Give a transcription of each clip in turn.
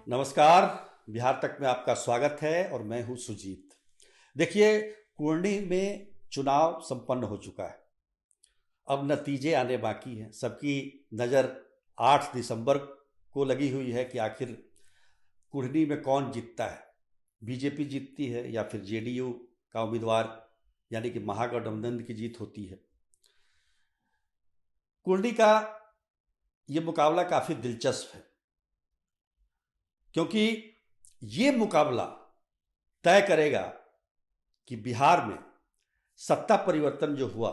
नमस्कार। बिहार तक में आपका स्वागत है और मैं हूं सुजीत। देखिए, कुर्नी में चुनाव संपन्न हो चुका है। अब नतीजे आने बाकी हैं। सबकी नज़र 8 दिसंबर को लगी हुई है कि आखिर कुर्नी में कौन जीतता है। बीजेपी जीतती है या फिर जेडीयू का उम्मीदवार यानी कि महागठबंधन की जीत होती है। कुर्नी का ये मुकाबला काफ़ी दिलचस्प है, क्योंकि ये मुकाबला तय करेगा कि बिहार में सत्ता परिवर्तन जो हुआ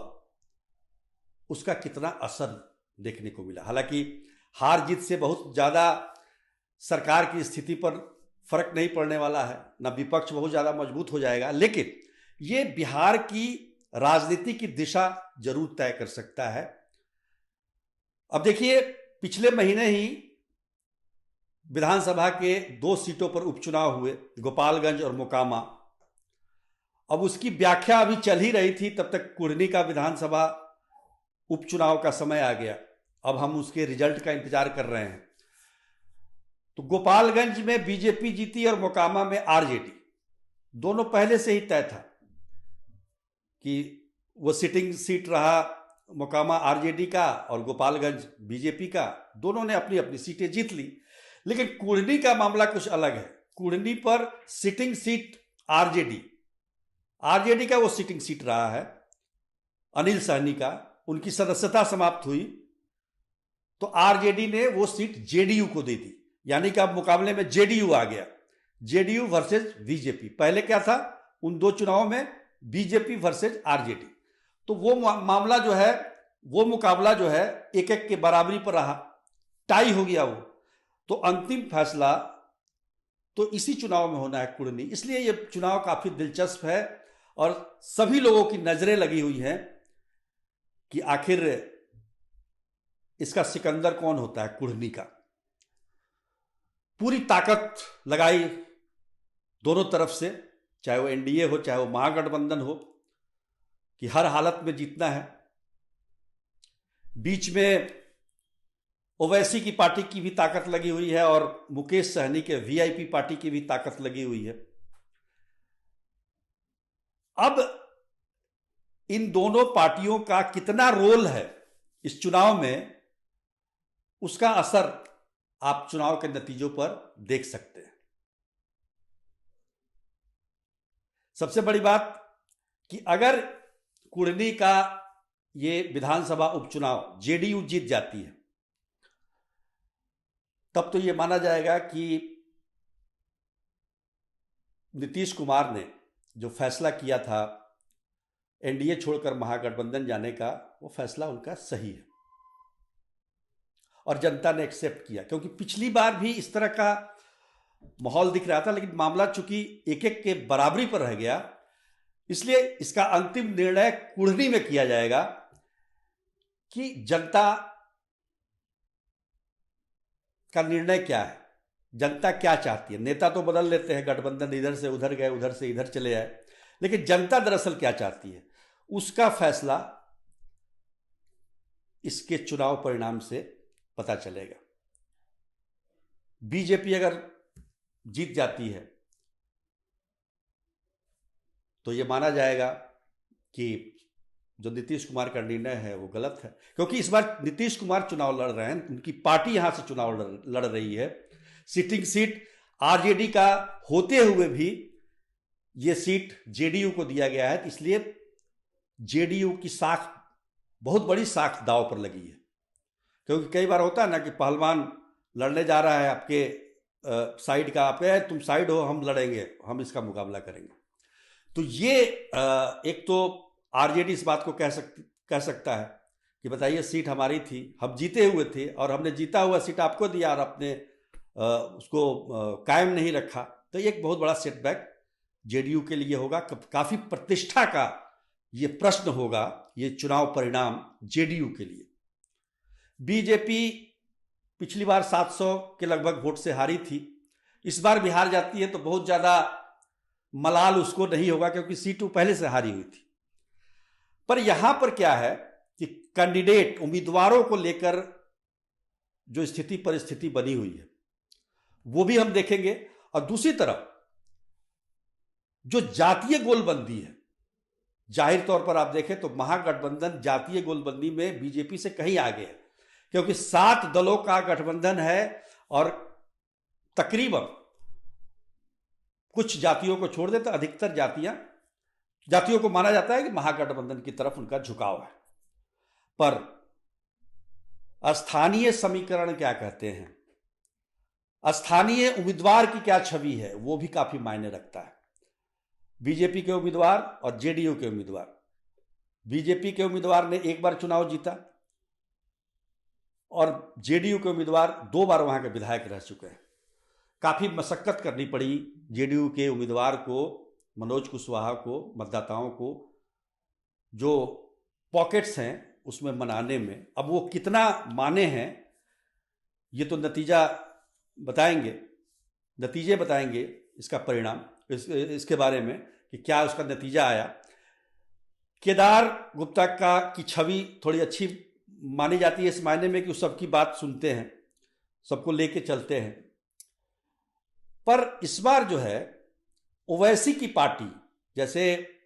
उसका कितना असर देखने को मिला। हालांकि हार जीत से बहुत ज़्यादा सरकार की स्थिति पर फर्क नहीं पड़ने वाला है, न विपक्ष बहुत ज़्यादा मजबूत हो जाएगा, लेकिन ये बिहार की राजनीति की दिशा जरूर तय कर सकता है। अब देखिए, पिछले महीने ही विधानसभा के 2 सीटों पर उपचुनाव हुए, गोपालगंज और मोकामा। अब उसकी व्याख्या अभी चल ही रही थी, तब तक कुर्नी का विधानसभा उपचुनाव का समय आ गया। अब हम उसके रिजल्ट का इंतजार कर रहे हैं। तो गोपालगंज में बीजेपी जीती और मोकामा में आरजेडी। दोनों पहले से ही तय था कि वो सिटिंग सीट रहा मोकामा आरजेडी का और गोपालगंज बीजेपी का। दोनों ने अपनी अपनी सीटें जीत ली, लेकिन कुर्नी का मामला कुछ अलग है। कुर्नी पर सिटिंग सीट आरजेडी का वो सिटिंग सीट रहा है, अनिल सहनी का। उनकी सदस्यता समाप्त हुई तो आरजेडी ने वो सीट जेडीयू को दे दी, यानी कि अब मुकाबले में जेडीयू आ गया। JDU versus BJP. पहले क्या था, उन 2 चुनावों में बीजेपी वर्सेज आरजेडी। तो वो मामला जो है, वो मुकाबला जो है 1-1 के बराबरी पर रहा, टाई हो गया वो। तो अंतिम फैसला तो इसी चुनाव में होना है कुर्नी। इसलिए ये चुनाव काफी दिलचस्प है और सभी लोगों की नजरें लगी हुई हैं कि आखिर इसका सिकंदर कौन होता है कुर्नी का। पूरी ताकत लगाई दोनों तरफ से, चाहे वो एनडीए हो चाहे वो महागठबंधन हो, कि हर हालत में जीतना है। बीच में ओवैसी की पार्टी की भी ताकत लगी हुई है और मुकेश सहनी के वीआईपी पार्टी की भी ताकत लगी हुई है। अब इन दोनों पार्टियों का कितना रोल है इस चुनाव में, उसका असर आप चुनाव के नतीजों पर देख सकते हैं। सबसे बड़ी बात कि अगर कुर्नी का ये विधानसभा उपचुनाव जेडीयू जीत जाती है, तब तो ये माना जाएगा कि नीतीश कुमार ने जो फैसला किया था एनडीए छोड़कर महागठबंधन जाने का, वो फैसला उनका सही है और जनता ने एक्सेप्ट किया। क्योंकि पिछली बार भी इस तरह का माहौल दिख रहा था, लेकिन मामला चूंकि 1-1 के बराबरी पर रह गया, इसलिए इसका अंतिम निर्णय कुर्नी में किया जाएगा कि जनता का निर्णय क्या है, जनता क्या चाहती है। नेता तो बदल लेते हैं, गठबंधन इधर से उधर गए, उधर से इधर चले आए, लेकिन जनता दरअसल क्या चाहती है, उसका फैसला इसके चुनाव परिणाम से पता चलेगा। बीजेपी अगर जीत जाती है तो यह माना जाएगा कि जो नीतीश कुमार का निर्णय है वो गलत है, क्योंकि इस बार नीतीश कुमार चुनाव लड़ रहे हैं, उनकी पार्टी यहां से चुनाव लड़ रही है। सिटिंग सीट आरजेडी का होते हुए भी ये सीट जेडीयू को दिया गया है, इसलिए जेडीयू की साख, बहुत बड़ी साख दांव पर लगी है। क्योंकि कई बार होता है ना कि पहलवान लड़ने जा रहा है आपके साइड का, आप कहे तुम साइड हो, हम लड़ेंगे, हम इसका मुकाबला करेंगे। तो ये एक तो आरजेडी इस बात को कह सकता है कि बताइए, सीट हमारी थी, हम जीते हुए थे और हमने जीता हुआ सीट आपको दिया और आपने उसको कायम नहीं रखा। तो एक बहुत बड़ा सेटबैक जेडीयू के लिए होगा। काफी प्रतिष्ठा का ये प्रश्न होगा, ये चुनाव परिणाम जेडीयू के लिए। बीजेपी पिछली बार 700 के लगभग वोट से हारी थी। इस बार बिहार जाती है तो बहुत ज्यादा मलाल उसको नहीं होगा, क्योंकि सीट वो पहले से हारी हुई थी। पर यहां पर क्या है कि कैंडिडेट उम्मीदवारों को लेकर जो स्थिति परिस्थिति बनी हुई है, वो भी हम देखेंगे। और दूसरी तरफ जो जातीय गोलबंदी है, जाहिर तौर पर आप देखें तो महागठबंधन जातीय गोलबंदी में बीजेपी से कहीं आगे है, क्योंकि 7 दलों का गठबंधन है और तकरीबन कुछ जातियों को छोड़ देता अधिकतर जातियों को माना जाता है कि महागठबंधन की तरफ उनका झुकाव है। पर स्थानीय समीकरण क्या कहते हैं, स्थानीय उम्मीदवार की क्या छवि है, वो भी काफी मायने रखता है। बीजेपी के उम्मीदवार और जेडीयू के उम्मीदवार, बीजेपी के उम्मीदवार ने 1 बार चुनाव जीता और जेडीयू के उम्मीदवार 2 बार वहां के विधायक रह चुके हैं। काफी मशक्कत करनी पड़ी जेडीयू के उम्मीदवार को, मनोज कुशवाहा को, मतदाताओं को जो पॉकेट्स हैं उसमें मनाने में। अब वो कितना माने हैं ये तो नतीजे बताएंगे इसका परिणाम, इसके बारे में कि क्या उसका नतीजा आया। केदार गुप्ता की छवि थोड़ी अच्छी मानी जाती है इस मायने में कि वो सबकी बात सुनते हैं, सबको लेके चलते हैं। पर इस बार जो है ओवैसी की पार्टी, जैसे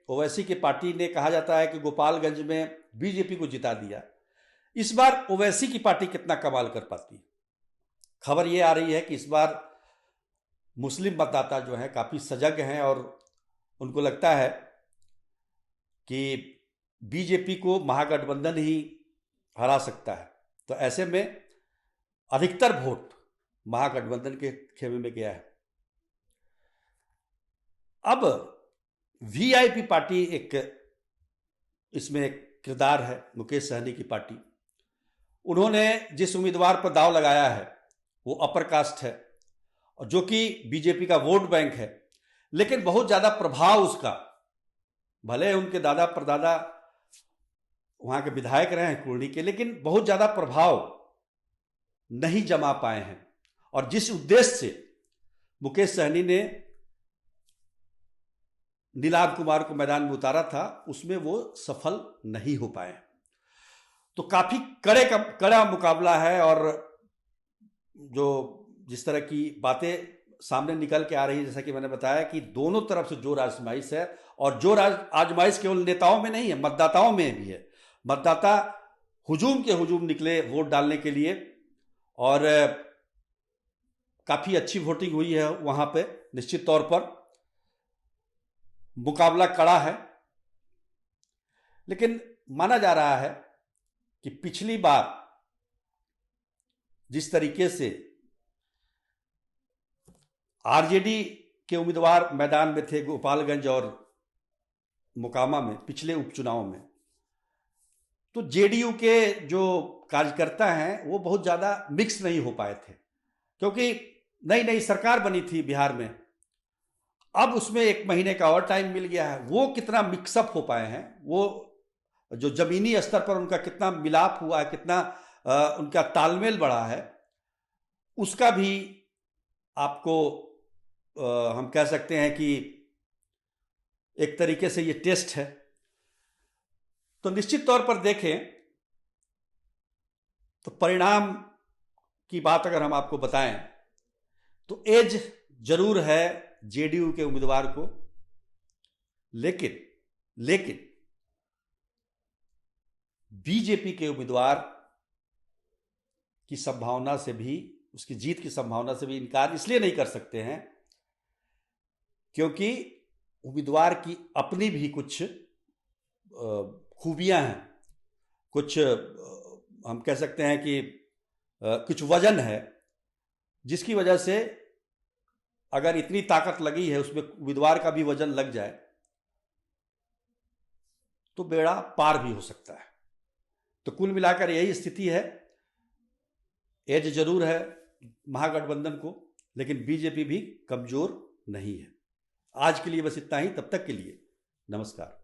ओवैसी की पार्टी ने कहा जाता है कि गोपालगंज में बीजेपी को जिता दिया, इस बार ओवैसी की पार्टी कितना कमाल कर पाती है। खबर ये आ रही है कि इस बार मुस्लिम मतदाता जो है काफी सजग हैं और उनको लगता है कि बीजेपी को महागठबंधन ही हरा सकता है। तो ऐसे में अधिकतर वोट महागठबंधन के खेमे में गया है। अब वीआईपी पार्टी एक इसमें एक किरदार है, मुकेश सहनी की पार्टी। उन्होंने जिस उम्मीदवार पर दांव लगाया है वो अपर कास्ट है और जो कि बीजेपी का वोट बैंक है, लेकिन बहुत ज्यादा प्रभाव उसका, भले उनके दादा परदादा वहां के विधायक रहे हैं कुर्णी के, लेकिन बहुत ज्यादा प्रभाव नहीं जमा पाए हैं। और जिस उद्देश्य से मुकेश सहनी ने नीलाद कुमार को मैदान में उतारा था उसमें वो सफल नहीं हो पाए। तो काफी कड़ा मुकाबला है और जो जिस तरह की बातें सामने निकल के आ रही है, जैसा कि मैंने बताया कि दोनों तरफ से जोर आजमाइश है और जोर आजमाइश केवल नेताओं में नहीं है, मतदाताओं में भी है। मतदाता हुजूम निकले वोट डालने के लिए और काफी अच्छी वोटिंग हुई है वहां पे। निश्चित तौर पर मुकाबला कड़ा है, लेकिन माना जा रहा है कि पिछली बार जिस तरीके से आरजेडी के उम्मीदवार मैदान में थे गोपालगंज और मोकामा में पिछले उपचुनाव में, तो जेडीयू के जो कार्यकर्ता हैं वो बहुत ज्यादा मिक्स नहीं हो पाए थे, क्योंकि नई सरकार बनी थी बिहार में। अब उसमें 1 महीने का और टाइम मिल गया है। वो कितना मिक्सअप हो पाए हैं, वो जो जमीनी स्तर पर उनका कितना मिलाप हुआ है, कितना उनका तालमेल बढ़ा है, उसका भी आपको हम कह सकते हैं कि एक तरीके से ये टेस्ट है। तो निश्चित तौर पर देखें तो परिणाम की बात अगर हम आपको बताएं तो एज जरूर है जेडीयू के उम्मीदवार को, लेकिन बीजेपी के उम्मीदवार की संभावना से भी, उसकी जीत की संभावना से भी इनकार इसलिए नहीं कर सकते हैं क्योंकि उम्मीदवार की अपनी भी कुछ खूबियां हैं, कुछ हम कह सकते हैं कि कुछ वजन है, जिसकी वजह से अगर इतनी ताकत लगी है उसमें उम्मीदवार का भी वजन लग जाए तो बेड़ा पार भी हो सकता है। तो कुल मिलाकर यही स्थिति है। एज जरूर है महागठबंधन को, लेकिन बीजेपी भी कमजोर नहीं है। आज के लिए बस इतना ही। तब तक के लिए नमस्कार।